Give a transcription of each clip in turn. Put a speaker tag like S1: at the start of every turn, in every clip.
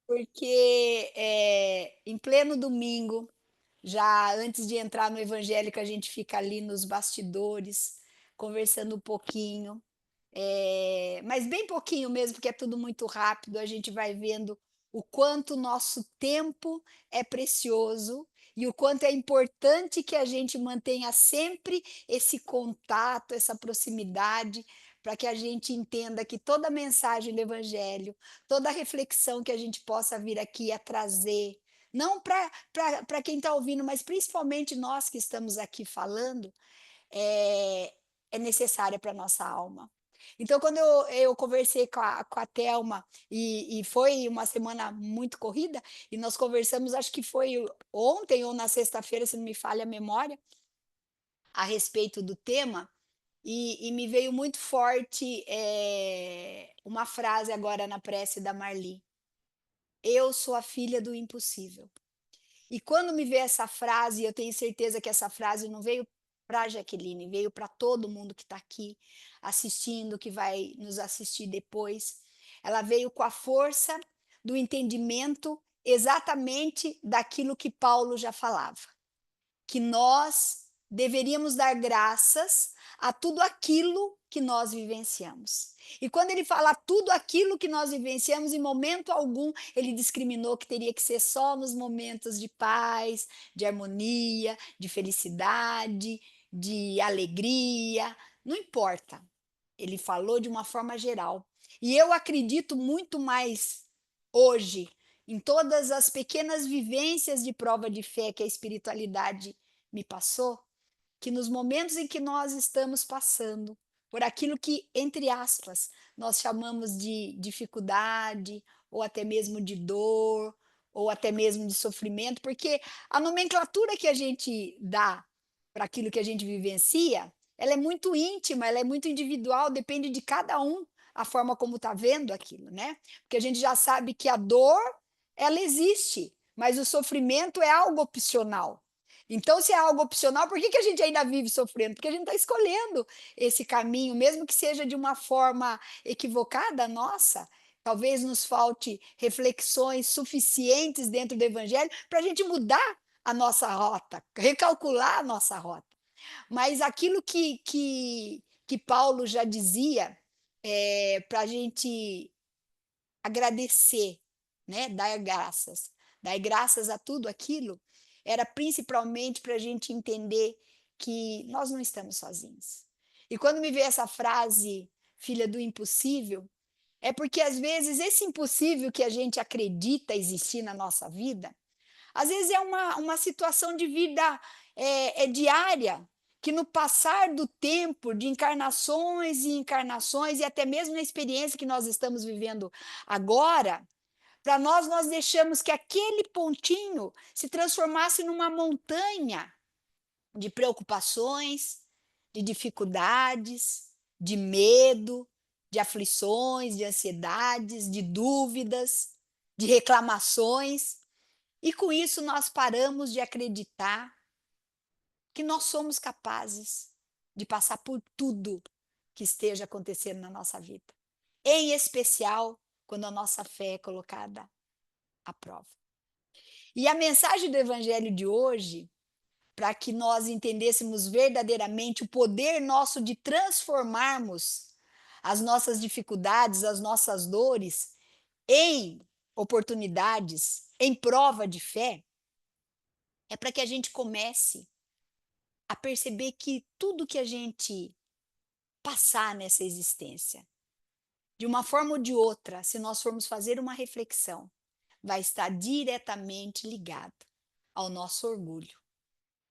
S1: Porque, em pleno domingo, já antes de entrar no evangélico, a gente fica ali nos bastidores, conversando um pouquinho, mas bem pouquinho mesmo, porque é tudo muito rápido, a gente vai vendo o quanto o nosso tempo é precioso e o quanto é importante que a gente mantenha sempre esse contato, essa proximidade, para que a gente entenda que toda mensagem do evangelho, toda reflexão que a gente possa vir aqui a trazer, não para quem está ouvindo, mas principalmente nós que estamos aqui falando, é é necessária para nossa alma. Então quando eu conversei com a Thelma, e foi uma semana muito corrida, e nós conversamos, acho que foi ontem ou na sexta-feira, se não me falha a memória, a respeito do tema, e me veio muito forte, uma frase agora na prece da Marli: "Eu sou a filha do impossível". E quando me veio essa frase, eu tenho certeza que essa frase não veio para a Jaqueline, veio para todo mundo que está aqui assistindo, que vai nos assistir depois. Ela veio com a força do entendimento exatamente daquilo que Paulo já falava, que nós deveríamos dar graças a tudo aquilo que nós vivenciamos. E quando ele fala tudo aquilo que nós vivenciamos, em momento algum ele discriminou que teria que ser só nos momentos de paz, de harmonia, de felicidade, de alegria, não importa. Ele falou de uma forma geral. E eu acredito muito mais hoje em todas as pequenas vivências de prova de fé que a espiritualidade me passou, que nos momentos em que nós estamos passando por aquilo que, entre aspas, nós chamamos de dificuldade, ou até mesmo de dor, ou até mesmo de sofrimento, porque a nomenclatura que a gente dá para aquilo que a gente vivencia, ela é muito íntima, ela é muito individual, depende de cada um, a forma como está vendo aquilo, né? Porque a gente já sabe que a dor, ela existe, mas o sofrimento é algo opcional. Então, se é algo opcional, por que que a gente ainda vive sofrendo? Porque a gente está escolhendo esse caminho, mesmo que seja de uma forma equivocada nossa. Talvez nos falte reflexões suficientes dentro do evangelho para a gente mudar a nossa rota, recalcular a nossa rota. Mas aquilo que Paulo já dizia, para a gente agradecer, né, dar graças a tudo aquilo, era principalmente para a gente entender que nós não estamos sozinhos. E quando me veio essa frase, filha do impossível, é porque às vezes esse impossível que a gente acredita existir na nossa vida, às vezes é uma situação de vida, diária, que no passar do tempo, de encarnações e encarnações, e até mesmo na experiência que nós estamos vivendo agora, para nós deixamos que aquele pontinho se transformasse numa montanha de preocupações, de dificuldades, de medo, de aflições, de ansiedades, de dúvidas, de reclamações, e com isso nós paramos de acreditar que nós somos capazes de passar por tudo que esteja acontecendo na nossa vida, em especial quando a nossa fé é colocada à prova. E a mensagem do evangelho de hoje, para que nós entendêssemos verdadeiramente o poder nosso de transformarmos as nossas dificuldades, as nossas dores em oportunidades, em prova de fé, é para que a gente comece a perceber que tudo que a gente passar nessa existência, de uma forma ou de outra, se nós formos fazer uma reflexão, vai estar diretamente ligado ao nosso orgulho,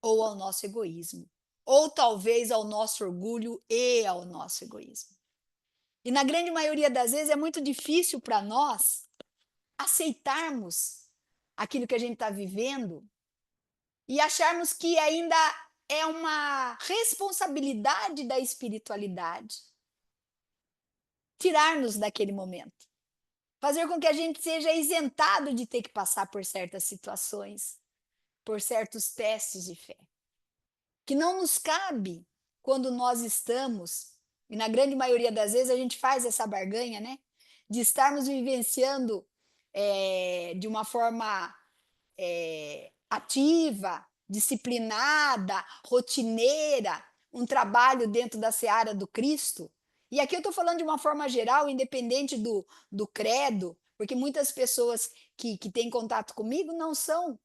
S1: ou ao nosso egoísmo, ou talvez ao nosso orgulho e ao nosso egoísmo. E na grande maioria das vezes é muito difícil para nós aceitarmos aquilo que a gente está vivendo e acharmos que ainda é uma responsabilidade da espiritualidade tirar-nos daquele momento, fazer com que a gente seja isentado de ter que passar por certas situações, por certos testes de fé, que não nos cabe quando nós estamos, e na grande maioria das vezes a gente faz essa barganha, né? de estarmos vivenciando, de uma forma ativa, disciplinada, rotineira, um trabalho dentro da seara do Cristo. E aqui eu estou falando de uma forma geral, independente do credo, porque muitas pessoas que têm contato comigo não são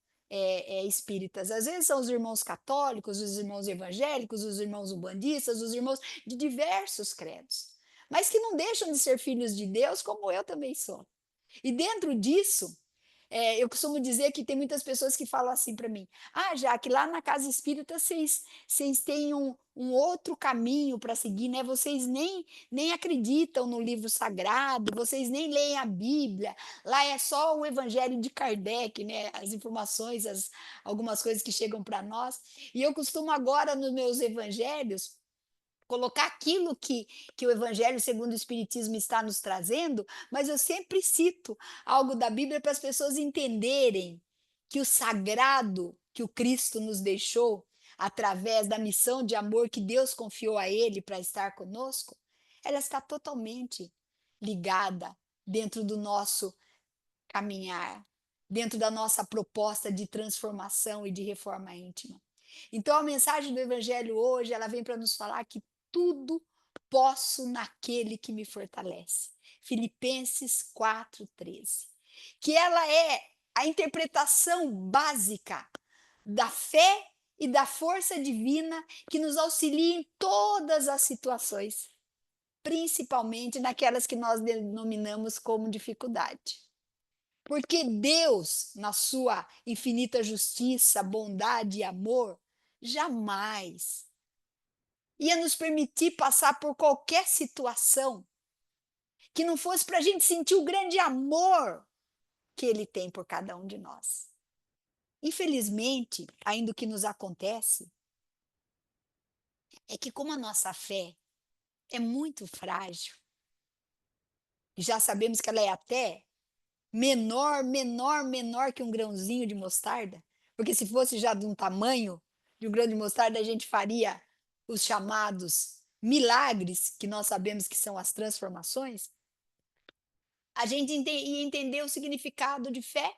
S1: espíritas. Às vezes são os irmãos católicos, os irmãos evangélicos, os irmãos umbandistas, os irmãos de diversos credos, mas que não deixam de ser filhos de Deus, como eu também sou. E dentro disso, eu costumo dizer que tem muitas pessoas que falam assim para mim: "Ah, Jaque, lá na casa espírita vocês têm um outro caminho para seguir, né, vocês nem acreditam no livro sagrado, vocês nem leem a Bíblia, lá é só o evangelho de Kardec, né, as informações, algumas coisas que chegam para nós". E eu costumo agora nos meus evangelhos colocar aquilo que o Evangelho segundo o Espiritismo está nos trazendo, mas eu sempre cito algo da Bíblia para as pessoas entenderem que o sagrado que o Cristo nos deixou, através da missão de amor que Deus confiou a Ele para estar conosco, ela está totalmente ligada dentro do nosso caminhar, dentro da nossa proposta de transformação e de reforma íntima. Então a mensagem do evangelho hoje, ela vem para nos falar que tudo posso naquele que me fortalece. Filipenses 4:13. Que ela é a interpretação básica da fé e da força divina que nos auxilia em todas as situações, principalmente naquelas que nós denominamos como dificuldade. Porque Deus, na sua infinita justiça, bondade e amor, jamais ia nos permitir passar por qualquer situação que não fosse para a gente sentir o grande amor que Ele tem por cada um de nós. Infelizmente, ainda o que nos acontece é que, como a nossa fé é muito frágil, e já sabemos que ela é até menor que um grãozinho de mostarda, porque se fosse já de um tamanho de um grão de mostarda, a gente faria os chamados milagres, que nós sabemos que são as transformações, a gente ia entender o significado de fé,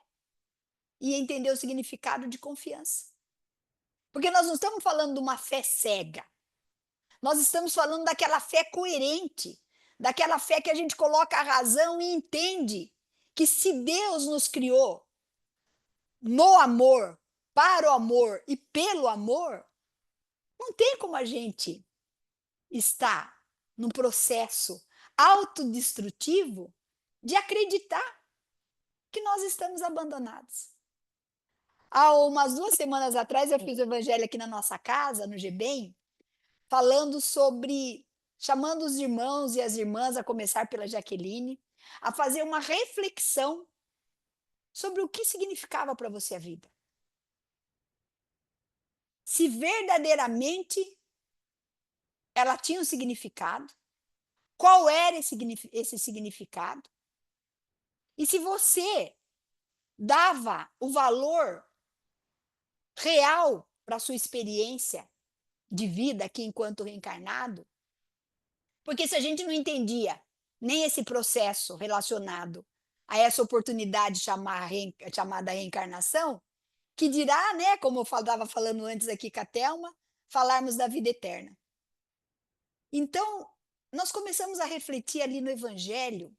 S1: ia entender o significado de confiança. Porque nós não estamos falando de uma fé cega, nós estamos falando daquela fé coerente, daquela fé que a gente coloca a razão e entende que se Deus nos criou no amor, para o amor e pelo amor, não tem como a gente estar num processo autodestrutivo de acreditar que nós estamos abandonados. Há umas 2 semanas atrás eu fiz o evangelho aqui na nossa casa, no GBEM, falando sobre chamando os irmãos e as irmãs, a começar pela Jaqueline, a fazer uma reflexão sobre o que significava para você a vida. Se verdadeiramente ela tinha um significado, qual era esse significado, e se você dava o valor real para a sua experiência de vida aqui enquanto reencarnado, porque se a gente não entendia nem esse processo relacionado a essa oportunidade chamada reencarnação, que dirá, né, como eu estava falando antes aqui com a Thelma, falarmos da vida eterna. Então, nós começamos a refletir ali no Evangelho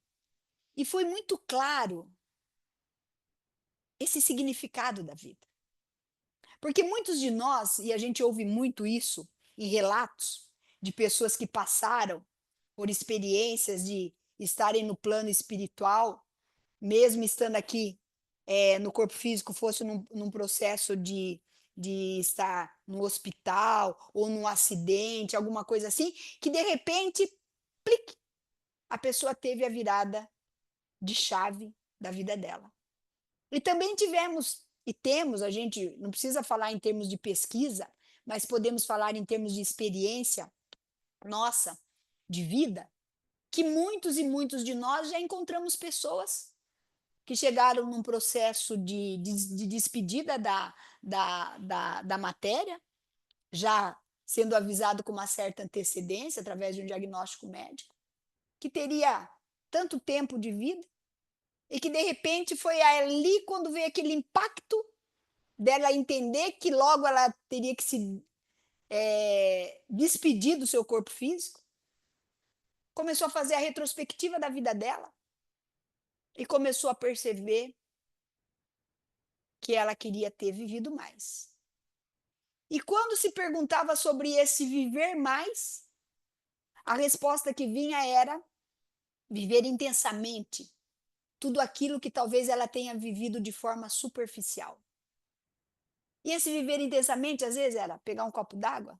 S1: e foi muito claro esse significado da vida. Porque muitos de nós, e a gente ouve muito isso em relatos de pessoas que passaram por experiências de estarem no plano espiritual, mesmo estando aqui no corpo físico, fosse num processo de estar no hospital ou num acidente, alguma coisa assim, que de repente, plic, a pessoa teve a virada de chave da vida dela. E também tivemos e temos, a gente não precisa falar em termos de pesquisa, mas podemos falar em termos de experiência nossa, de vida, que muitos e muitos de nós já encontramos pessoas que chegaram num processo de despedida da matéria, já sendo avisado com uma certa antecedência, através de um diagnóstico médico, que teria tanto tempo de vida, e que de repente foi ali quando veio aquele impacto dela entender que logo ela teria que se despedir do seu corpo físico, começou a fazer a retrospectiva da vida dela e começou a perceber que ela queria ter vivido mais. E quando se perguntava sobre esse viver mais, a resposta que vinha era viver intensamente tudo aquilo que talvez ela tenha vivido de forma superficial. E esse viver intensamente, às vezes, era pegar um copo d'água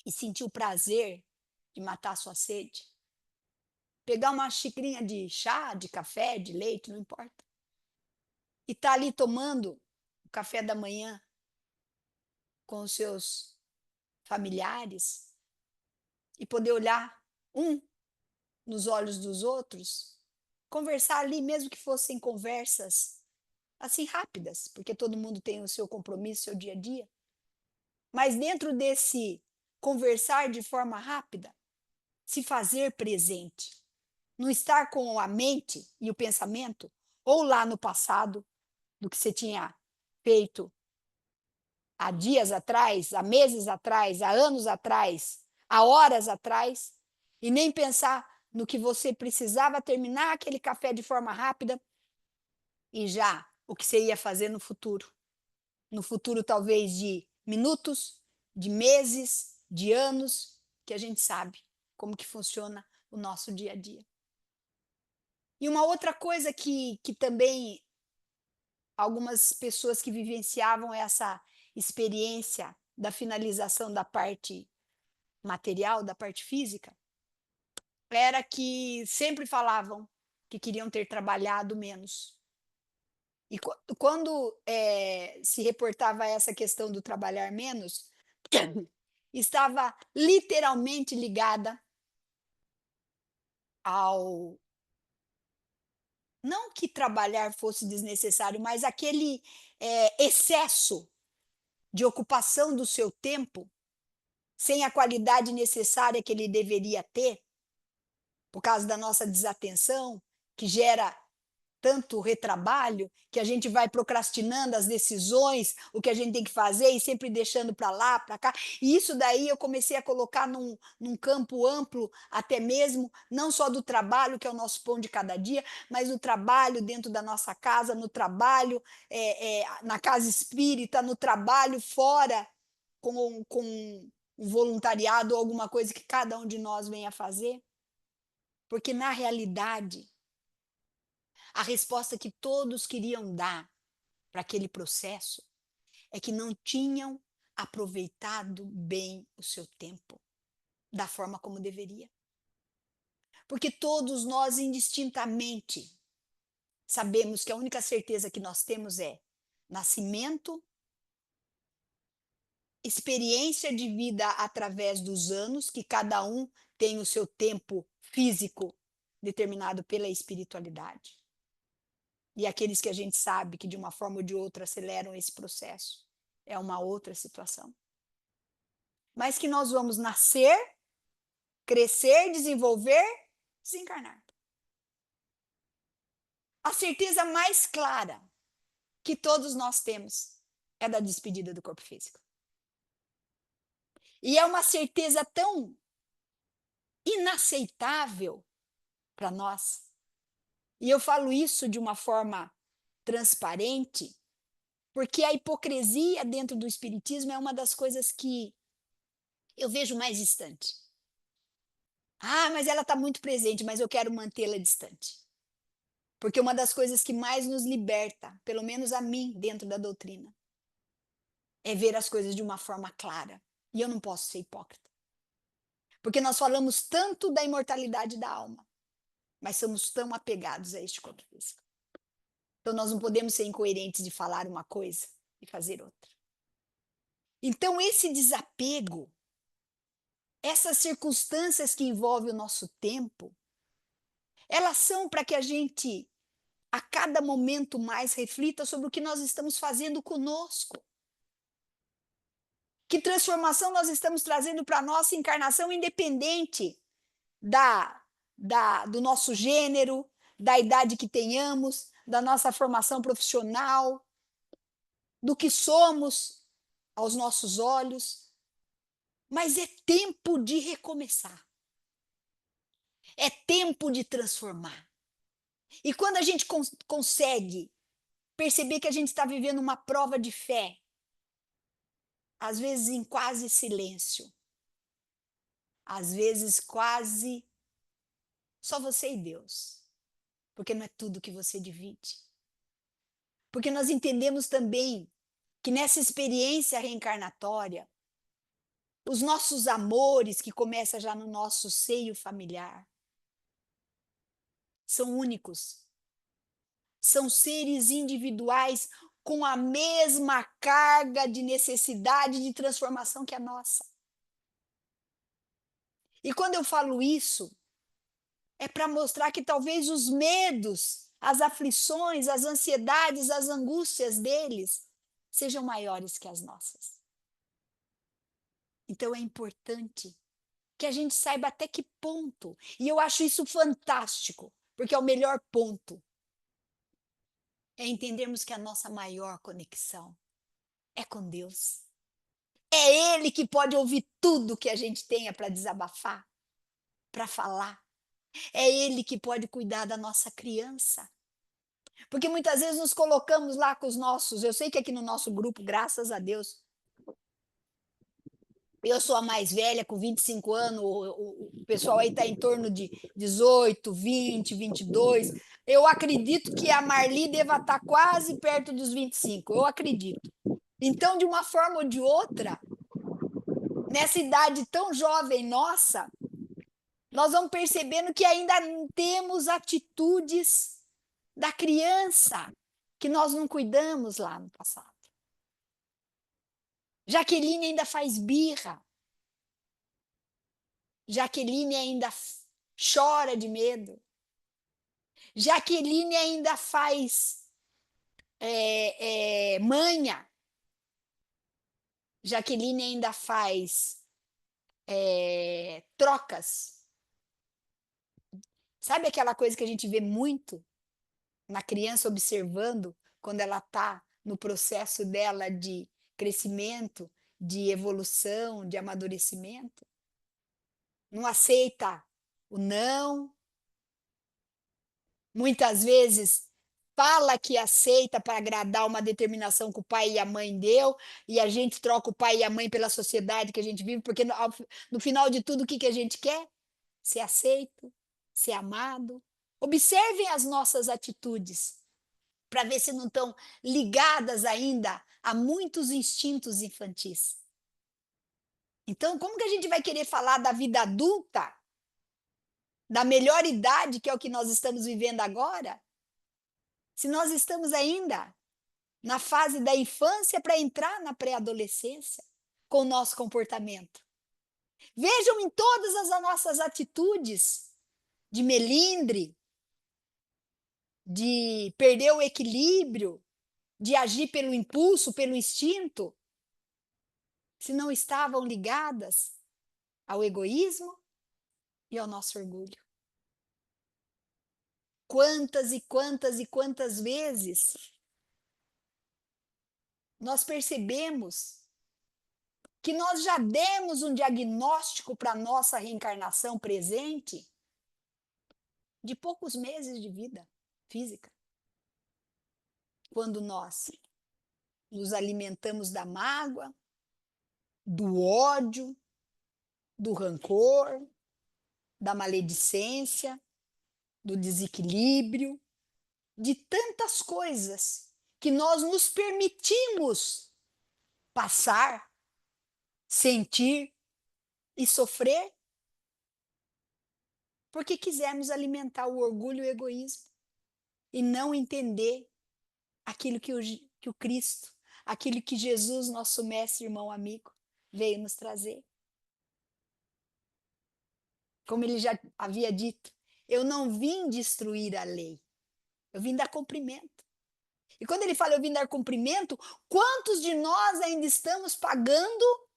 S1: e sentir o prazer de matar a sua sede. Pegar uma xicrinha de chá, de café, de leite, não importa. E estar ali tomando o café da manhã com os seus familiares e poder olhar um nos olhos dos outros, conversar ali, mesmo que fossem conversas assim rápidas, porque todo mundo tem o seu compromisso, seu dia a dia. Mas dentro desse conversar de forma rápida, se fazer presente, não estar com a mente e o pensamento ou lá no passado do que você tinha feito há dias atrás, há meses atrás, há anos atrás, há horas atrás, e nem pensar no que você precisava terminar aquele café de forma rápida e já o que você ia fazer no futuro. No futuro, talvez de minutos, de meses, de anos, que a gente sabe como que funciona o nosso dia a dia. E uma outra coisa que também algumas pessoas que vivenciavam essa experiência da finalização da parte material, da parte física, era que sempre falavam que queriam ter trabalhado menos. E quando se reportava essa questão do trabalhar menos, estava literalmente ligada ao não que trabalhar fosse desnecessário, mas aquele excesso de ocupação do seu tempo sem a qualidade necessária que ele deveria ter, por causa da nossa desatenção, que gera tanto retrabalho, que a gente vai procrastinando as decisões, o que a gente tem que fazer e sempre deixando para lá, para cá. E isso daí eu comecei a colocar num campo amplo, até mesmo, não só do trabalho, que é o nosso pão de cada dia, mas o trabalho dentro da nossa casa, no trabalho na casa espírita, no trabalho fora, com um voluntariado ou alguma coisa que cada um de nós venha fazer. Porque, na realidade, a resposta que todos queriam dar para aquele processo é que não tinham aproveitado bem o seu tempo da forma como deveria. Porque todos nós, indistintamente, sabemos que a única certeza que nós temos é nascimento, experiência de vida através dos anos, que cada um tem o seu tempo físico determinado pela espiritualidade. E aqueles que a gente sabe que de uma forma ou de outra aceleram esse processo, é uma outra situação. Mas que nós vamos nascer, crescer, desenvolver, desencarnar. A certeza mais clara que todos nós temos é da despedida do corpo físico. E é uma certeza tão inaceitável para nós. E eu falo isso de uma forma transparente, porque a hipocrisia dentro do espiritismo é uma das coisas que eu vejo mais distante. Ah, mas ela está muito presente, mas eu quero mantê-la distante. Porque uma das coisas que mais nos liberta, pelo menos a mim, dentro da doutrina, é ver as coisas de uma forma clara. E eu não posso ser hipócrita. Porque nós falamos tanto da imortalidade da alma, mas somos tão apegados a este corpo físico. Então nós não podemos ser incoerentes de falar uma coisa e fazer outra. Então esse desapego, essas circunstâncias que envolvem o nosso tempo, elas são para que a gente, a cada momento mais, reflita sobre o que nós estamos fazendo conosco. Que transformação nós estamos trazendo para a nossa encarnação, independente da do nosso gênero, da idade que tenhamos, da nossa formação profissional, do que somos aos nossos olhos, mas é tempo de recomeçar, é tempo de transformar. E quando a gente consegue perceber que a gente está vivendo uma prova de fé, às vezes em quase silêncio, às vezes quase só você e Deus, porque não é tudo que você divide. Porque nós entendemos também que nessa experiência reencarnatória, os nossos amores, que começa já no nosso seio familiar, são únicos. São seres individuais com a mesma carga de necessidade de transformação que a nossa. E quando eu falo isso, é para mostrar que talvez os medos, as aflições, as ansiedades, as angústias deles sejam maiores que as nossas. Então é importante que a gente saiba até que ponto, e eu acho isso fantástico, porque é o melhor ponto, é entendermos que a nossa maior conexão é com Deus. É Ele que pode ouvir tudo que a gente tenha para desabafar, para falar. É Ele que pode cuidar da nossa criança. Porque muitas vezes nos colocamos lá com os nossos. Eu sei que aqui no nosso grupo, graças a Deus, eu sou a mais velha, com 25 anos, o pessoal aí está em torno de 18, 20, 22. Eu acredito que a Marli deva estar quase perto dos 25, eu acredito. Então, de uma forma ou de outra, nessa idade tão jovem nossa, nós vamos percebendo que ainda temos atitudes da criança que nós não cuidamos lá no passado. Jaqueline ainda faz birra. Jaqueline ainda chora de medo. Jaqueline ainda faz manha. Jaqueline ainda faz trocas. Sabe aquela coisa que a gente vê muito na criança observando quando ela está no processo dela de crescimento, de evolução, de amadurecimento? Não aceita o não, muitas vezes fala que aceita para agradar uma determinação que o pai e a mãe deu, e a gente troca o pai e a mãe pela sociedade que a gente vive, porque no final de tudo, o que a gente quer? Ser aceito, ser amado. Observem as nossas atitudes, para ver se não estão ligadas ainda a muitos instintos infantis. Então, como que a gente vai querer falar da vida adulta, da melhor idade, que é o que nós estamos vivendo agora, se nós estamos ainda na fase da infância para entrar na pré-adolescência com o nosso comportamento? Vejam em todas as nossas atitudes de melindre, de perder o equilíbrio, de agir pelo impulso, pelo instinto, se não estavam ligadas ao egoísmo e ao nosso orgulho. Quantas e quantas e quantas vezes nós percebemos que nós já demos um diagnóstico para a nossa reencarnação presente de poucos meses de vida física, quando nós nos alimentamos da mágoa, do ódio, do rancor, da maledicência, do desequilíbrio, de tantas coisas que nós nos permitimos passar, sentir e sofrer, porque quisemos alimentar o orgulho e o egoísmo e não entender aquilo que o Cristo, aquilo que Jesus, nosso mestre, irmão, amigo, veio nos trazer. Como ele já havia dito, eu não vim destruir a lei, eu vim dar cumprimento. E quando ele fala eu vim dar cumprimento, quantos de nós ainda estamos pagando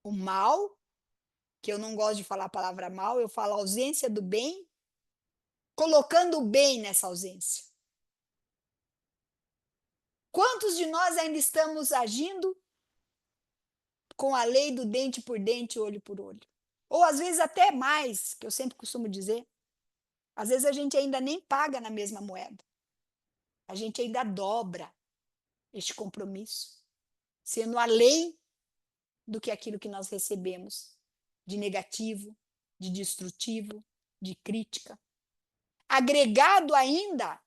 S1: o mal que eu não gosto de falar a palavra mal, eu falo ausência do bem, colocando o bem nessa ausência. Quantos de nós ainda estamos agindo com a lei do dente por dente, olho por olho? Ou às vezes até mais, que eu sempre costumo dizer, às vezes a gente ainda nem paga na mesma moeda. A gente ainda dobra este compromisso, sendo além do que aquilo que nós recebemos de negativo, de destrutivo, de crítica. Agregado ainda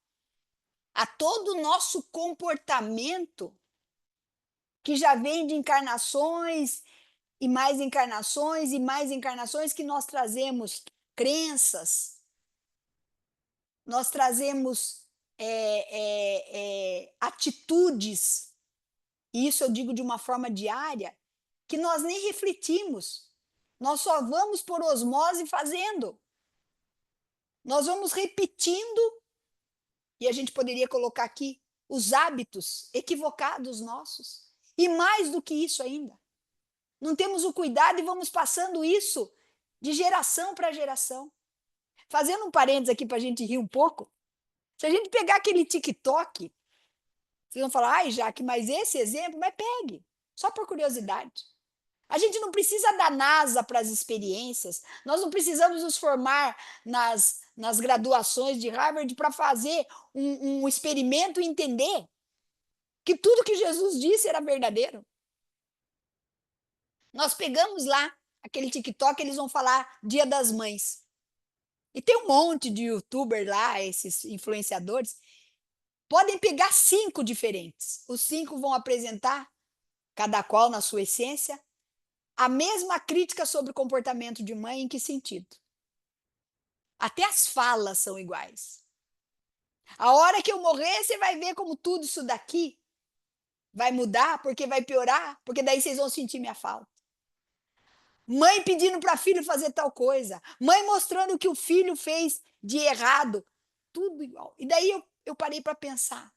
S1: a todo o nosso comportamento, que já vem de encarnações e mais encarnações que nós trazemos crenças, nós trazemos atitudes, e isso eu digo de uma forma diária, que nós nem refletimos. Nós só vamos por osmose fazendo. Nós vamos repetindo, e a gente poderia colocar aqui os hábitos equivocados nossos. E mais do que isso ainda. Não temos o cuidado e vamos passando isso de geração para geração. Fazendo um parênteses aqui para a gente rir um pouco, se a gente pegar aquele TikTok, vocês vão falar, ai, Jaque, mas esse exemplo, mas pegue, só por curiosidade. A gente não precisa da NASA para as experiências, nós não precisamos nos formar nas graduações de Harvard para fazer um experimento e entender que tudo que Jesus disse era verdadeiro. Nós pegamos lá aquele TikTok, eles vão falar Dia das Mães. E tem um monte de youtuber lá, esses influenciadores, podem pegar 5 diferentes. Os 5 vão apresentar, cada qual na sua essência, a mesma crítica sobre o comportamento de mãe, em que sentido? Até as falas são iguais. A hora que eu morrer, você vai ver como tudo isso daqui vai mudar, porque vai piorar, porque daí vocês vão sentir minha falta. Mãe pedindo para filho fazer tal coisa. Mãe mostrando o que o filho fez de errado. Tudo igual. E daí eu parei para pensar.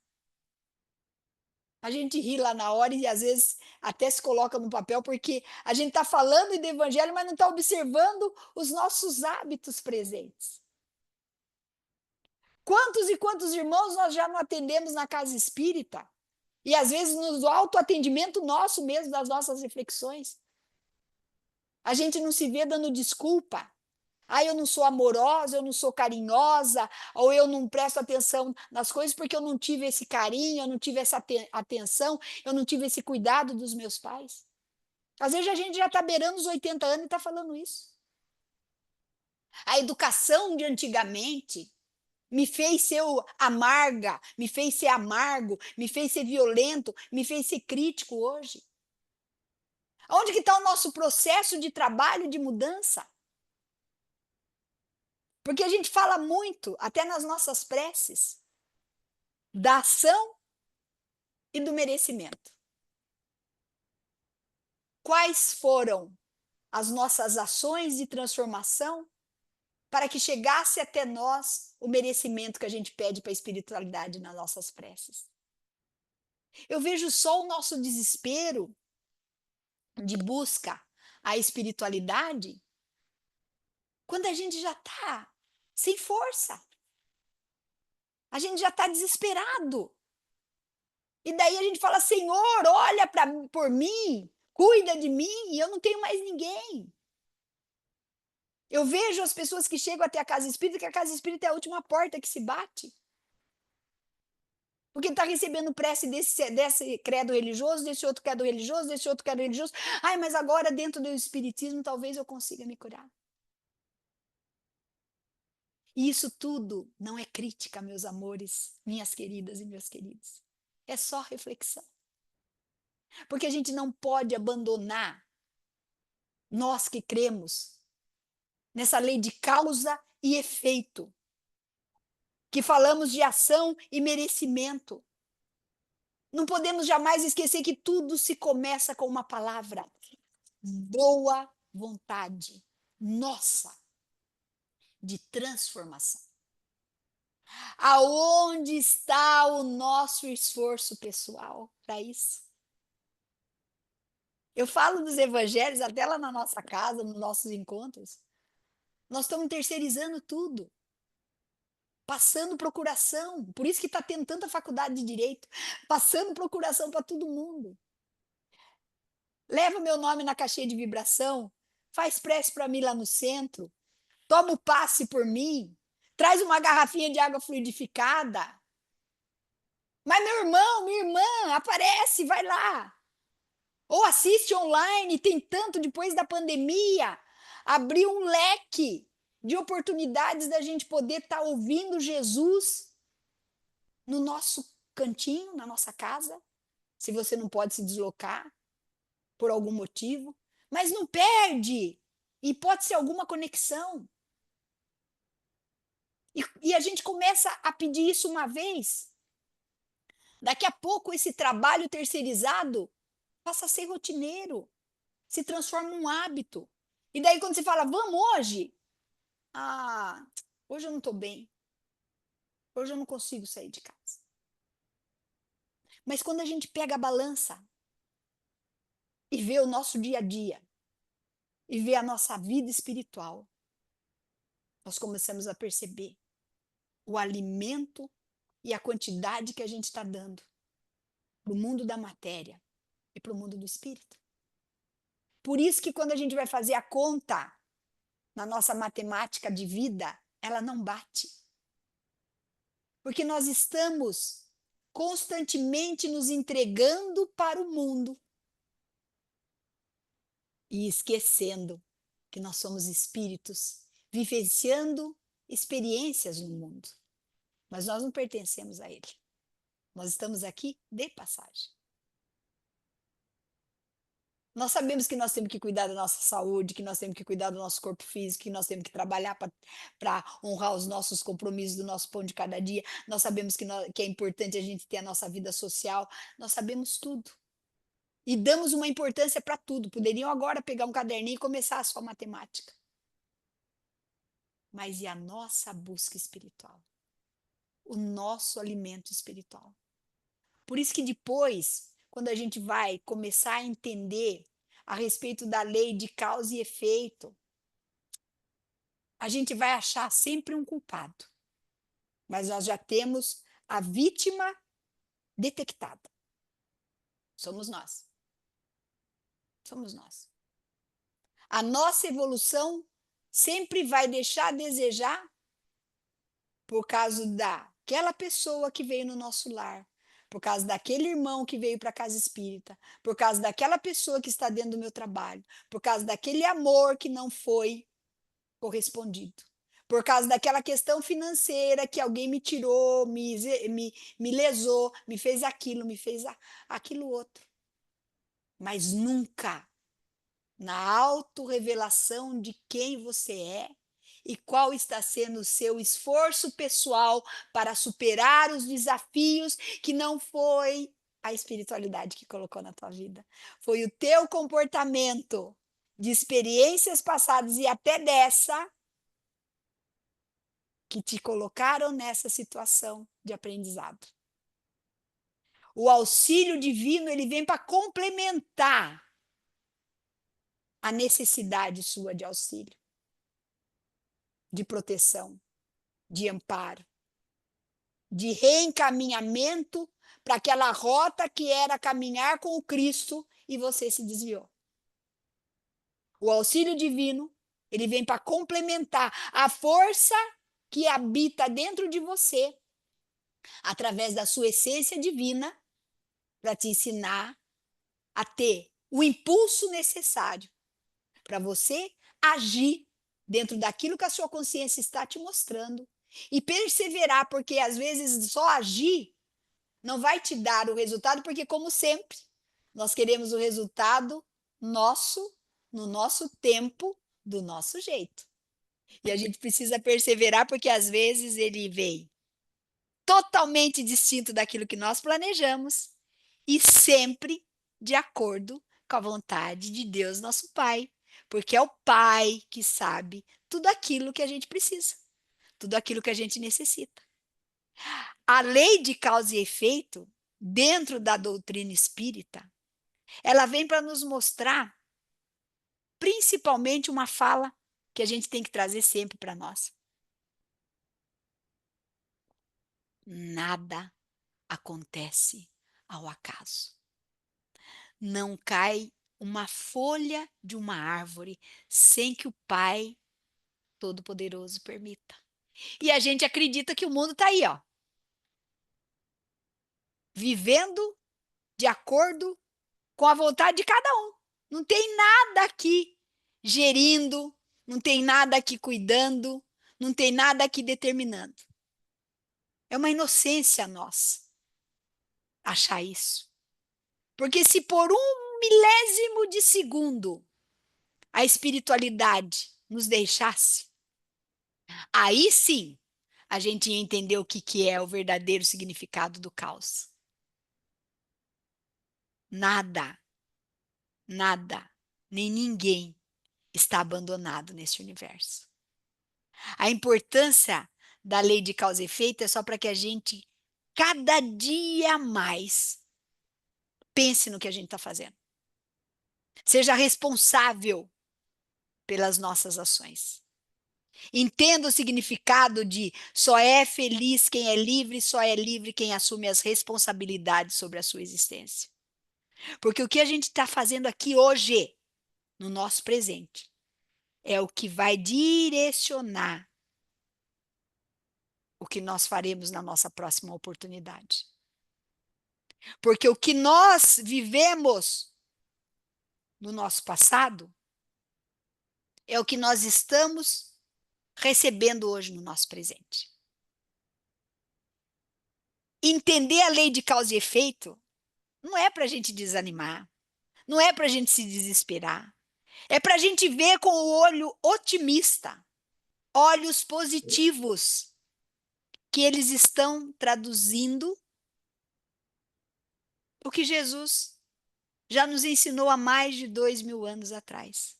S1: A gente ri lá na hora e às vezes até se coloca no papel, porque a gente está falando do evangelho, mas não está observando os nossos hábitos presentes. Quantos e quantos irmãos nós já não atendemos na casa espírita? E às vezes no autoatendimento nosso mesmo, das nossas reflexões. A gente não se vê dando desculpa. Ah, eu não sou amorosa, eu não sou carinhosa, ou eu não presto atenção nas coisas porque eu não tive esse carinho, eu não tive essa atenção, eu não tive esse cuidado dos meus pais. Às vezes a gente já está beirando os 80 anos e está falando isso. A educação de antigamente me fez ser amarga, me fez ser amargo, me fez ser violento, me fez ser crítico hoje. Onde que está o nosso processo de trabalho de mudança? Porque a gente fala muito, até nas nossas preces, da ação e do merecimento. Quais foram as nossas ações de transformação para que chegasse até nós o merecimento que a gente pede para a espiritualidade nas nossas preces? Eu vejo só o nosso desespero de busca à espiritualidade quando a gente já está sem força. A gente já está desesperado. E daí a gente fala, Senhor, olha por mim, cuida de mim, e eu não tenho mais ninguém. Eu vejo as pessoas que chegam até a casa espírita, que a casa espírita é a última porta que se bate. Porque está recebendo prece desse credo religioso, desse outro credo religioso, desse outro credo religioso. Ai, mas agora dentro do espiritismo talvez eu consiga me curar. E isso tudo não é crítica, meus amores, minhas queridas e meus queridos. É só reflexão. Porque a gente não pode abandonar, nós que cremos nessa lei de causa e efeito, que falamos de ação e merecimento. Não podemos jamais esquecer que tudo se começa com uma palavra: boa vontade nossa de transformação. Aonde está o nosso esforço pessoal para isso? Eu falo dos evangelhos até lá na nossa casa, nos nossos encontros. Nós estamos terceirizando tudo, passando procuração. Por isso que está tendo tanta faculdade de direito, passando procuração para todo mundo. Leva meu nome na caixinha de vibração, faz prece para mim lá no centro, toma o passe por mim, traz uma garrafinha de água fluidificada. Mas meu irmão, minha irmã, aparece, vai lá. Ou assiste online, tem tanto depois da pandemia, abriu um leque de oportunidades da gente poder estar ouvindo Jesus no nosso cantinho, na nossa casa, se você não pode se deslocar por algum motivo, mas não perde, e pode ser alguma conexão. E a gente começa a pedir isso uma vez, daqui a pouco esse trabalho terceirizado passa a ser rotineiro, se transforma num hábito. E daí quando você fala, vamos hoje? Ah, hoje eu não estou bem, hoje eu não consigo sair de casa. Mas quando a gente pega a balança e vê o nosso dia a dia, e vê a nossa vida espiritual, nós começamos a perceber o alimento e a quantidade que a gente está dando para o mundo da matéria e para o mundo do espírito. Por isso que quando a gente vai fazer a conta na nossa matemática de vida, ela não bate. Porque nós estamos constantemente nos entregando para o mundo e esquecendo que nós somos espíritos vivenciando experiências no mundo. Mas nós não pertencemos a ele. Nós estamos aqui de passagem. Nós sabemos que nós temos que cuidar da nossa saúde, que nós temos que cuidar do nosso corpo físico, que nós temos que trabalhar para honrar os nossos compromissos do nosso pão de cada dia. Nós sabemos que é importante a gente ter a nossa vida social. Nós sabemos tudo. E damos uma importância para tudo. Poderiam agora pegar um caderninho e começar a sua matemática. Mas e a nossa busca espiritual? O nosso alimento espiritual? Por isso que depois, quando a gente vai começar a entender a respeito da lei de causa e efeito, a gente vai achar sempre um culpado. Mas nós já temos a vítima detectada. Somos nós. Somos nós. A nossa evolução sempre vai deixar a desejar por causa daquela pessoa que veio no nosso lar, por causa daquele irmão que veio para a casa espírita, por causa daquela pessoa que está dentro do meu trabalho, por causa daquele amor que não foi correspondido, por causa daquela questão financeira que alguém me tirou, me lesou, me fez aquilo, me fez aquilo outro. Mas nunca na autorrevelação de quem você é e qual está sendo o seu esforço pessoal para superar os desafios que não foi a espiritualidade que colocou na tua vida. Foi o teu comportamento de experiências passadas e até dessa que te colocaram nessa situação de aprendizado. O auxílio divino, ele vem para complementar a necessidade sua de auxílio, de proteção, de amparo, de reencaminhamento para aquela rota que era caminhar com o Cristo e você se desviou. O auxílio divino, ele vem para complementar a força que habita dentro de você, através da sua essência divina, para te ensinar a ter o impulso necessário para você agir dentro daquilo que a sua consciência está te mostrando e perseverar, porque às vezes só agir não vai te dar o resultado, porque, como sempre, nós queremos o resultado nosso, no nosso tempo, do nosso jeito. E a gente precisa perseverar, porque às vezes ele vem totalmente distinto daquilo que nós planejamos e sempre de acordo com a vontade de Deus, nosso Pai. Porque é o Pai que sabe tudo aquilo que a gente precisa, tudo aquilo que a gente necessita. A lei de causa e efeito, dentro da doutrina espírita, Ela vem para nos mostrar, principalmente, uma fala que a gente tem que trazer sempre para nós: nada acontece ao acaso. Não cai uma folha de uma árvore sem que o Pai Todo-Poderoso permita. E a gente acredita que o mundo está aí, ó, vivendo de acordo com a vontade de cada um. Não tem nada aqui gerindo, não tem nada aqui cuidando, não tem nada aqui determinando. É uma inocência nossa achar isso. Porque se por um milésimo de segundo a espiritualidade nos deixasse, aí sim a gente ia entender o que, que é o verdadeiro significado do caos. Nada, nada, nem ninguém está abandonado neste universo. A importância da lei de causa e efeito é só para que a gente, cada dia mais, pense no que a gente está fazendo. Seja responsável pelas nossas ações. Entenda o significado de só é feliz quem é livre, só é livre quem assume as responsabilidades sobre a sua existência. Porque o que a gente está fazendo aqui hoje, no nosso presente, é o que vai direcionar o que nós faremos na nossa próxima oportunidade. Porque o que nós vivemos no nosso passado é o que nós estamos recebendo hoje no nosso presente. Entender a lei de causa e efeito não é para a gente desanimar, não é para a gente se desesperar, é para a gente ver com o olho otimista, olhos positivos, que eles estão traduzindo o que Jesus já nos ensinou há mais de 2000 anos atrás.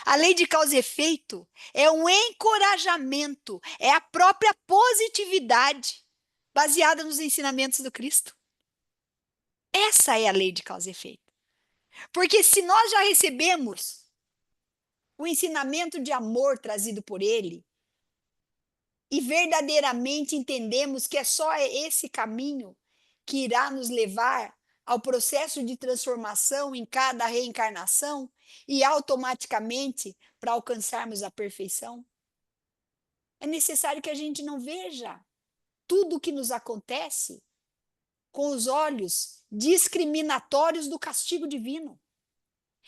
S1: A lei de causa e efeito é um encorajamento, é a própria positividade baseada nos ensinamentos do Cristo. Essa é a lei de causa e efeito. Porque se nós já recebemos o ensinamento de amor trazido por ele e verdadeiramente entendemos que é só esse caminho que irá nos levar ao processo de transformação em cada reencarnação e automaticamente para alcançarmos a perfeição, é necessário que a gente não veja tudo o que nos acontece com os olhos discriminatórios do castigo divino.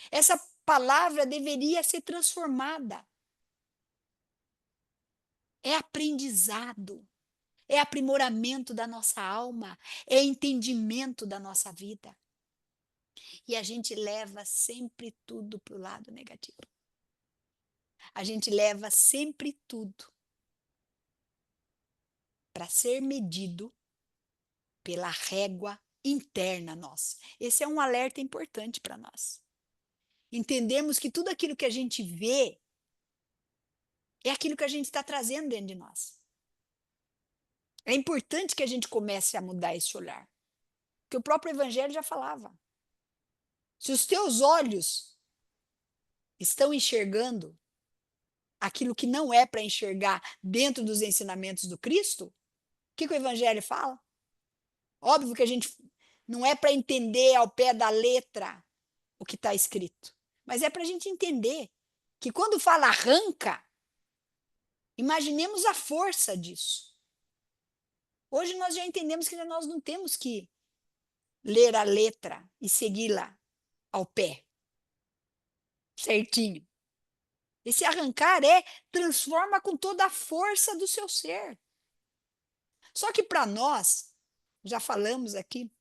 S1: Essa palavra deveria ser transformada. É aprendizado, é aprimoramento da nossa alma, é entendimento da nossa vida. E a gente leva sempre tudo para o lado negativo. A gente leva sempre tudo para ser medido pela régua interna nossa. Esse é um alerta importante para nós. Entendemos que tudo aquilo que a gente vê é aquilo que a gente está trazendo dentro de nós. É importante que a gente comece a mudar esse olhar. Porque o próprio Evangelho já falava. Se os teus olhos estão enxergando aquilo que não é para enxergar dentro dos ensinamentos do Cristo, o que, que o Evangelho fala? Óbvio que a gente não é para entender ao pé da letra o que está escrito, mas é para a gente entender que quando fala arranca, imaginemos a força disso. Hoje nós já entendemos que nós não temos que ler a letra e segui-la ao pé, certinho. Esse arrancar transforma com toda a força do seu ser. Só que para nós, já falamos aqui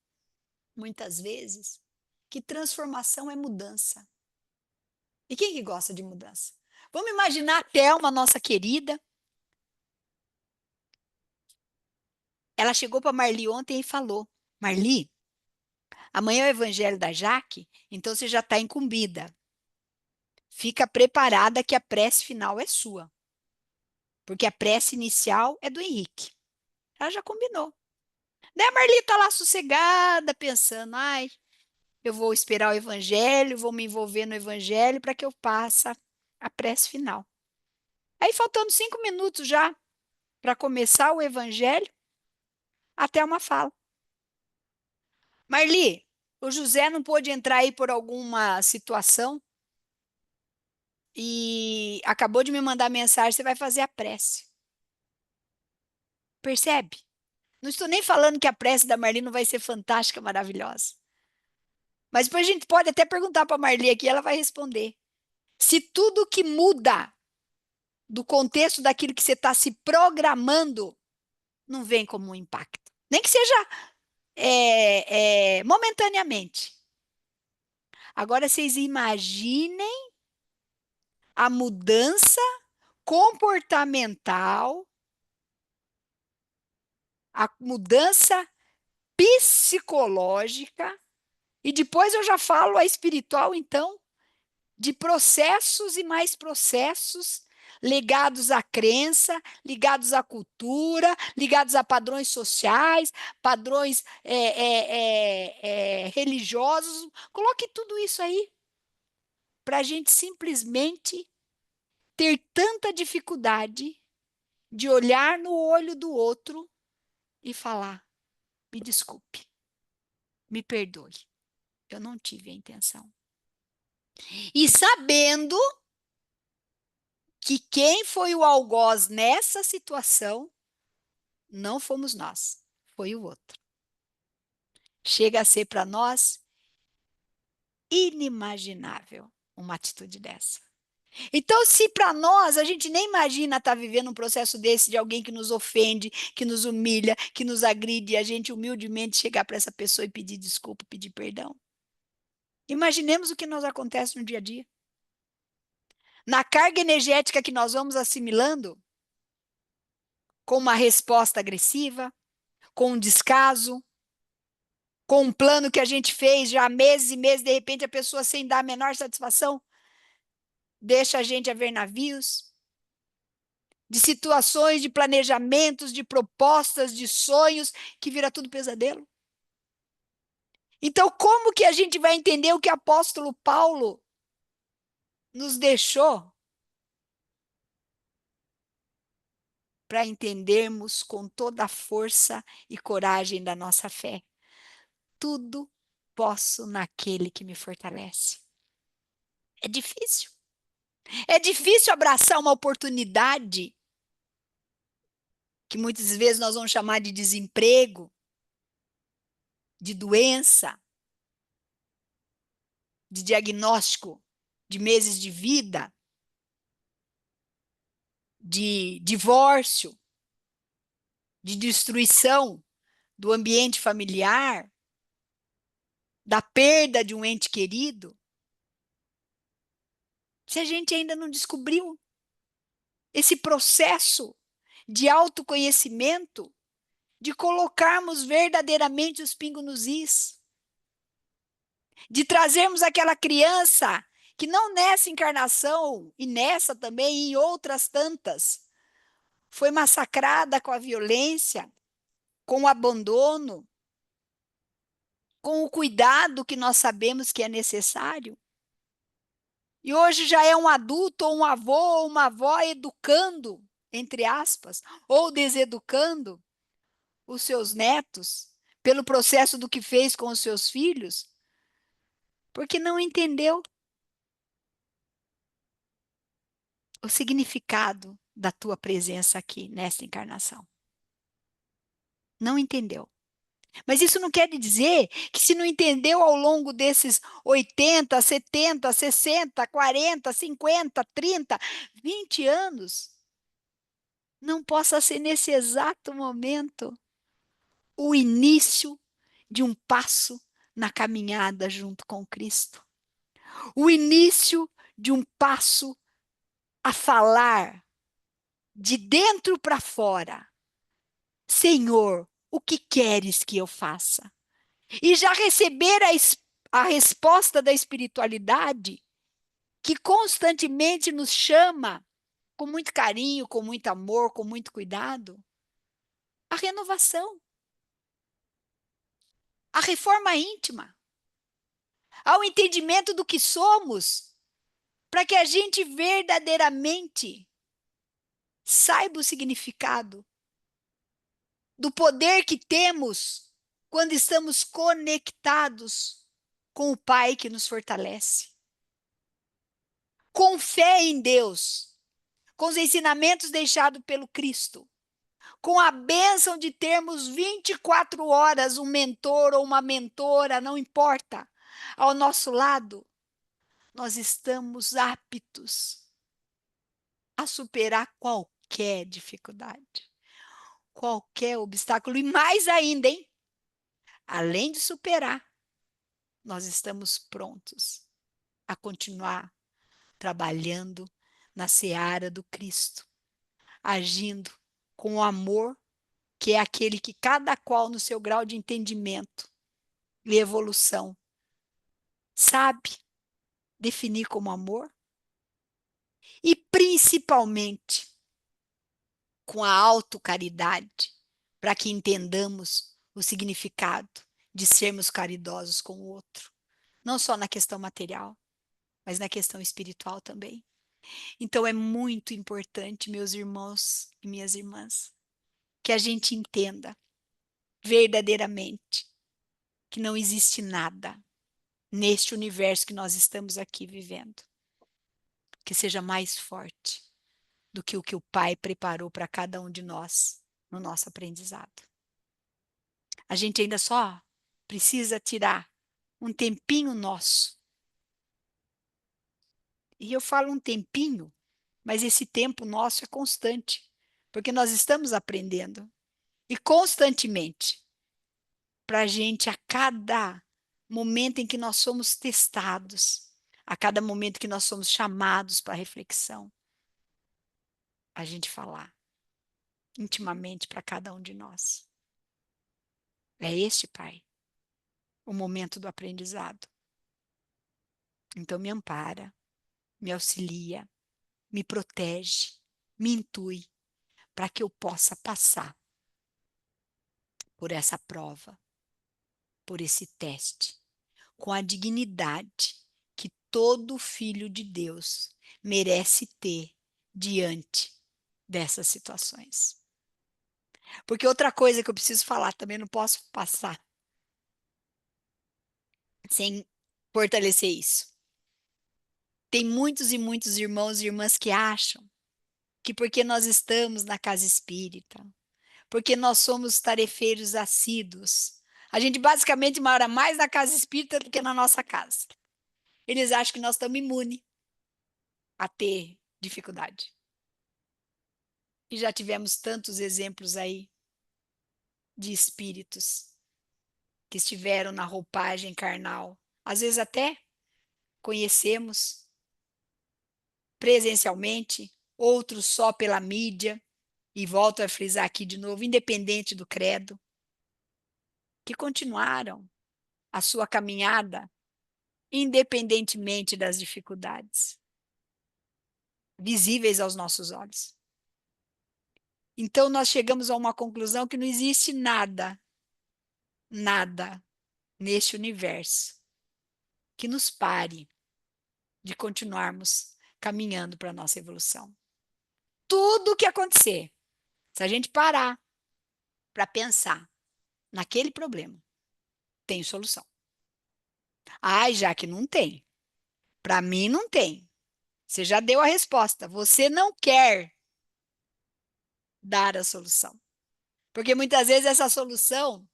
S1: muitas vezes, que transformação é mudança. E quem que gosta de mudança? Vamos imaginar a Thelma, nossa querida. Ela chegou para Marli ontem e falou: Marli, amanhã é o evangelho da Jaque, então você já está incumbida. Fica preparada que a prece final é sua. Porque a prece inicial é do Henrique. Ela já combinou. Daí a Marli está lá sossegada, pensando: ai, eu vou esperar o evangelho, vou me envolver no evangelho para que eu passe a prece final. Aí, faltando 5 minutos já para começar o evangelho, até uma fala. Marli, o José não pôde entrar aí por alguma situação e acabou de me mandar mensagem, você vai fazer a prece. Percebe? Não estou nem falando que a prece da Marli não vai ser fantástica, maravilhosa. Mas depois a gente pode até perguntar para a Marli aqui, ela vai responder. Se tudo que muda do contexto daquilo que você está se programando não vem como um impacto. Nem que seja momentaneamente. Agora vocês imaginem a mudança comportamental, a mudança psicológica, e depois eu já falo a espiritual, então, de processos e mais processos ligados à crença, ligados à cultura, ligados a padrões sociais, padrões religiosos. Coloque tudo isso aí para a gente simplesmente ter tanta dificuldade de olhar no olho do outro e falar: me desculpe, me perdoe, eu não tive a intenção. E sabendo que quem foi o algoz nessa situação não fomos nós, foi o outro. Chega a ser para nós inimaginável uma atitude dessa. Então, se para nós a gente nem imagina estar vivendo um processo desse de alguém que nos ofende, que nos humilha, que nos agride, e a gente humildemente chegar para essa pessoa e pedir desculpa, pedir perdão. Imaginemos o que nos acontece no dia a dia. Na carga energética que nós vamos assimilando, com uma resposta agressiva, com um descaso, com um plano que a gente fez já há meses e meses, de repente a pessoa, sem dar a menor satisfação, deixa a gente a ver navios, de situações, de planejamentos, de propostas, de sonhos, que vira tudo pesadelo. Então, como que a gente vai entender o que o apóstolo Paulo nos deixou para entendermos com toda a força e coragem da nossa fé? Tudo posso naquele que me fortalece. É difícil. É difícil abraçar uma oportunidade que muitas vezes nós vamos chamar de desemprego, de doença, de diagnóstico de meses de vida, de divórcio, de destruição do ambiente familiar, da perda de um ente querido, se a gente ainda não descobriu esse processo de autoconhecimento, de colocarmos verdadeiramente os pingos nos is, de trazermos aquela criança que não nessa encarnação e nessa também e em outras tantas foi massacrada com a violência, com o abandono, com o cuidado que nós sabemos que é necessário. E hoje já é um adulto, ou um avô, ou uma avó educando, entre aspas, ou deseducando os seus netos pelo processo do que fez com os seus filhos, porque não entendeu o significado da tua presença aqui nesta encarnação. Não entendeu. Mas isso não quer dizer que se não entendeu ao longo desses 80, 70, 60, 40, 50, 30, 20 anos, não possa ser nesse exato momento o início de um passo na caminhada junto com Cristo. O início de um passo a falar de dentro para fora. Senhor, o que queres que eu faça? E já receber a resposta da espiritualidade que constantemente nos chama, com muito carinho, com muito amor, com muito cuidado, a renovação, a reforma íntima, ao entendimento do que somos, para que a gente verdadeiramente saiba o significado do poder que temos quando estamos conectados com o Pai que nos fortalece, com fé em Deus, com os ensinamentos deixados pelo Cristo, com a bênção de termos 24 horas um mentor ou uma mentora, não importa, ao nosso lado, nós estamos aptos a superar qualquer dificuldade, qualquer obstáculo e mais ainda, hein? Além de superar, nós estamos prontos a continuar trabalhando na seara do Cristo, agindo com o amor, que é aquele que cada qual no seu grau de entendimento e evolução sabe definir como amor, e principalmente com a autocaridade, para que entendamos o significado de sermos caridosos com o outro, não só na questão material, mas na questão espiritual também. Então é muito importante, meus irmãos e minhas irmãs, que a gente entenda verdadeiramente que não existe nada neste universo que nós estamos aqui vivendo que seja mais forte do que o Pai preparou para cada um de nós no nosso aprendizado. A gente ainda só precisa tirar um tempinho nosso. E eu falo um tempinho, mas esse tempo nosso é constante, porque nós estamos aprendendo e constantemente para a gente, a cada momento em que nós somos testados, a cada momento que nós somos chamados para reflexão, a gente falar intimamente para cada um de nós. É este, Pai, o momento do aprendizado. Então me ampara, me auxilia, me protege, me intui, para que eu possa passar por essa prova, por esse teste, com a dignidade que todo filho de Deus merece ter diante dessas situações. Porque outra coisa que eu preciso falar, também não posso passar sem fortalecer isso. Tem muitos e muitos irmãos e irmãs que acham que porque nós estamos na casa espírita, porque nós somos tarefeiros assíduos, a gente basicamente mora mais na casa espírita do que na nossa casa. Eles acham que nós estamos imunes a ter dificuldade. E já tivemos tantos exemplos aí de espíritos que estiveram na roupagem carnal. Às vezes até conhecemos presencialmente, outros só pela mídia, e volto a frisar aqui de novo, independente do credo, que continuaram a sua caminhada independentemente das dificuldades visíveis aos nossos olhos. Então nós chegamos a uma conclusão que não existe nada, nada neste universo que nos pare de continuarmos caminhando para a nossa evolução. Tudo o que acontecer, se a gente parar para pensar naquele problema, tem solução. Ai, já que não tem. Para mim não tem. Você já deu a resposta. Você não quer dar a solução. Porque muitas vezes essa solução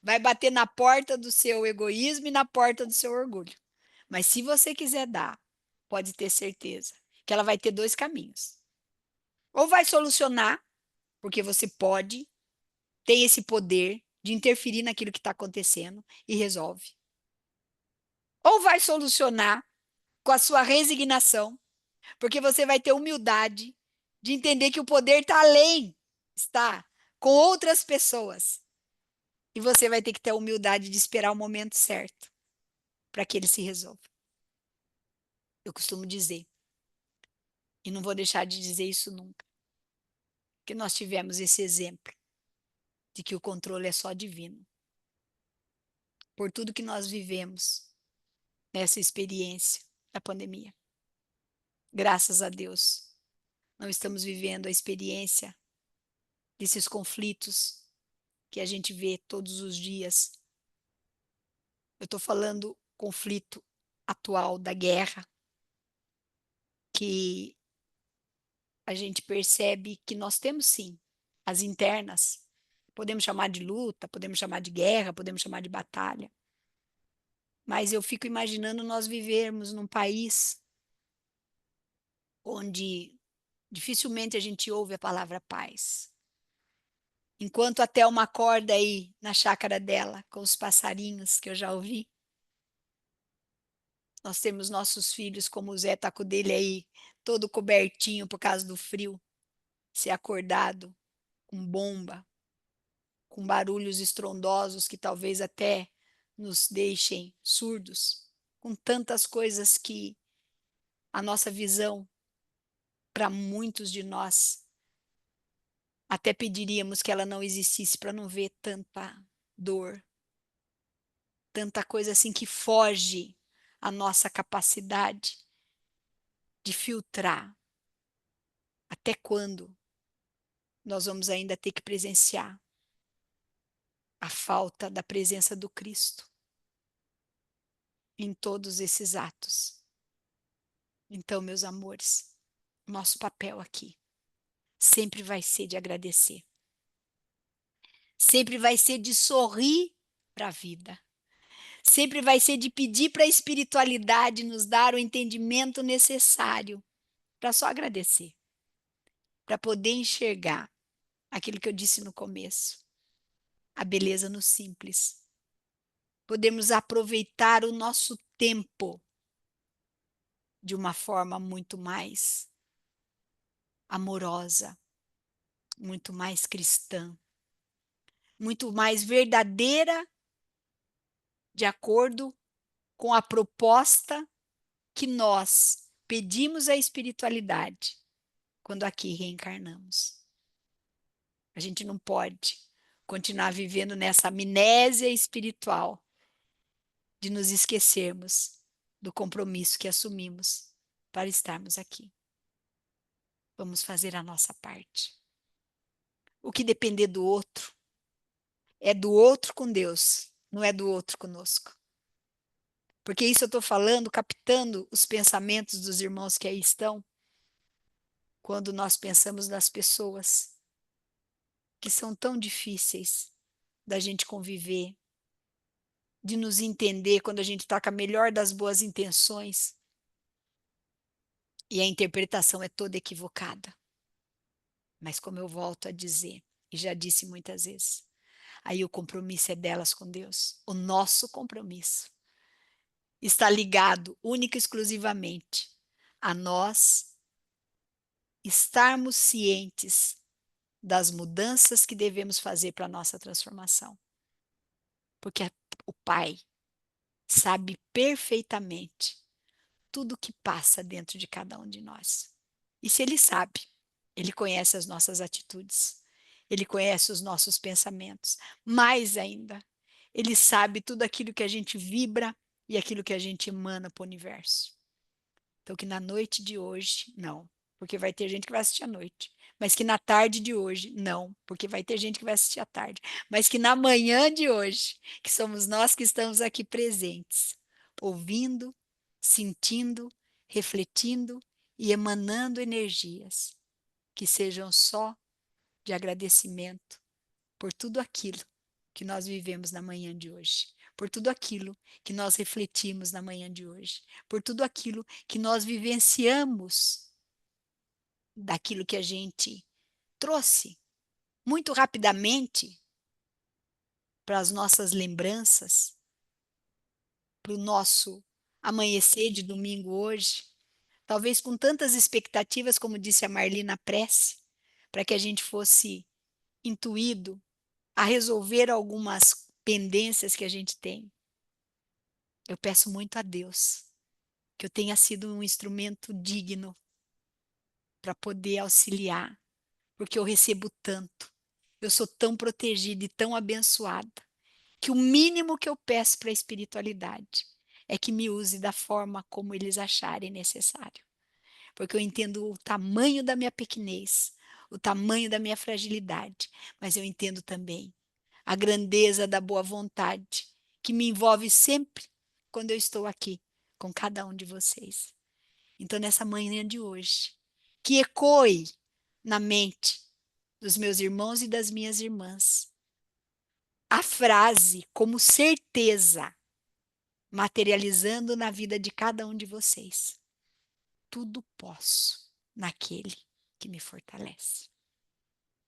S1: vai bater na porta do seu egoísmo e na porta do seu orgulho. Mas se você quiser dar, pode ter certeza que ela vai ter dois caminhos. Ou vai solucionar, porque você pode, tem esse poder de interferir naquilo que está acontecendo e resolve. Ou vai solucionar com a sua resignação, porque você vai ter humildade de entender que o poder está além, está com outras pessoas. E você vai ter que ter a humildade de esperar o momento certo para que ele se resolva. Eu costumo dizer, e não vou deixar de dizer isso nunca, que nós tivemos esse exemplo de que o controle é só divino. Por tudo que nós vivemos nessa experiência da pandemia. Graças a Deus, não estamos vivendo a experiência desses conflitos que a gente vê todos os dias. Eu estou falando conflito atual da guerra, que a gente percebe que nós temos sim as internas. Podemos chamar de luta, podemos chamar de guerra, podemos chamar de batalha. Mas eu fico imaginando nós vivermos num país onde dificilmente a gente ouve a palavra paz. Enquanto a Thelma acorda aí na chácara dela com os passarinhos que eu já ouvi, nós temos nossos filhos, como o Zé tá com o dele aí, todo cobertinho por causa do frio, ser acordado com bomba, com barulhos estrondosos que talvez até nos deixem surdos, com tantas coisas que a nossa visão, para muitos de nós, até pediríamos que ela não existisse para não ver tanta dor, tanta coisa assim que foge à nossa capacidade de filtrar. Até quando nós vamos ainda ter que presenciar a falta da presença do Cristo em todos esses atos? Então, meus amores, nosso papel aqui sempre vai ser de agradecer. Sempre vai ser de sorrir para a vida. Sempre vai ser de pedir para a espiritualidade nos dar o entendimento necessário para só agradecer, para poder enxergar aquilo que eu disse no começo, a beleza no simples. Podemos aproveitar o nosso tempo de uma forma muito mais amorosa, muito mais cristã, muito mais verdadeira, de acordo com a proposta que nós pedimos à espiritualidade quando aqui reencarnamos. A gente não pode continuar vivendo nessa amnésia espiritual de nos esquecermos do compromisso que assumimos para estarmos aqui. Vamos fazer a nossa parte. O que depender do outro é do outro com Deus, não é do outro conosco. Porque isso eu estou falando, captando os pensamentos dos irmãos que aí estão, quando nós pensamos nas pessoas que são tão difíceis da gente conviver, de nos entender quando a gente está com a melhor das boas intenções e a interpretação é toda equivocada. Mas como eu volto a dizer, e já disse muitas vezes, aí o compromisso é delas com Deus. O nosso compromisso está ligado única e exclusivamente a nós estarmos cientes das mudanças que devemos fazer para a nossa transformação. Porque o Pai sabe perfeitamente tudo que passa dentro de cada um de nós. E se Ele sabe, Ele conhece as nossas atitudes, Ele conhece os nossos pensamentos. Mais ainda, Ele sabe tudo aquilo que a gente vibra e aquilo que a gente emana para o universo. Então, que na noite de hoje, não, porque vai ter gente que vai assistir à noite. Mas que na tarde de hoje, não, porque vai ter gente que vai assistir à tarde. Mas que na manhã de hoje, que somos nós que estamos aqui presentes, ouvindo, sentindo, refletindo e emanando energias que sejam só de agradecimento por tudo aquilo que nós vivemos na manhã de hoje, por tudo aquilo que nós refletimos na manhã de hoje, por tudo aquilo que nós vivenciamos daquilo que a gente trouxe muito rapidamente para as nossas lembranças, para o nosso amanhecer de domingo hoje, talvez com tantas expectativas, como disse a Marli na prece, para que a gente fosse intuído a resolver algumas pendências que a gente tem. Eu peço muito a Deus que eu tenha sido um instrumento digno para poder auxiliar, porque eu recebo tanto, eu sou tão protegida e tão abençoada, que o mínimo que eu peço para a espiritualidade é que me use da forma como eles acharem necessário, porque eu entendo o tamanho da minha pequenez, o tamanho da minha fragilidade, mas eu entendo também a grandeza da boa vontade que me envolve sempre quando eu estou aqui com cada um de vocês. Então, nessa manhã de hoje, que ecoe na mente dos meus irmãos e das minhas irmãs a frase como certeza, materializando na vida de cada um de vocês. Tudo posso naquele que me fortalece.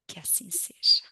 S1: Que assim seja.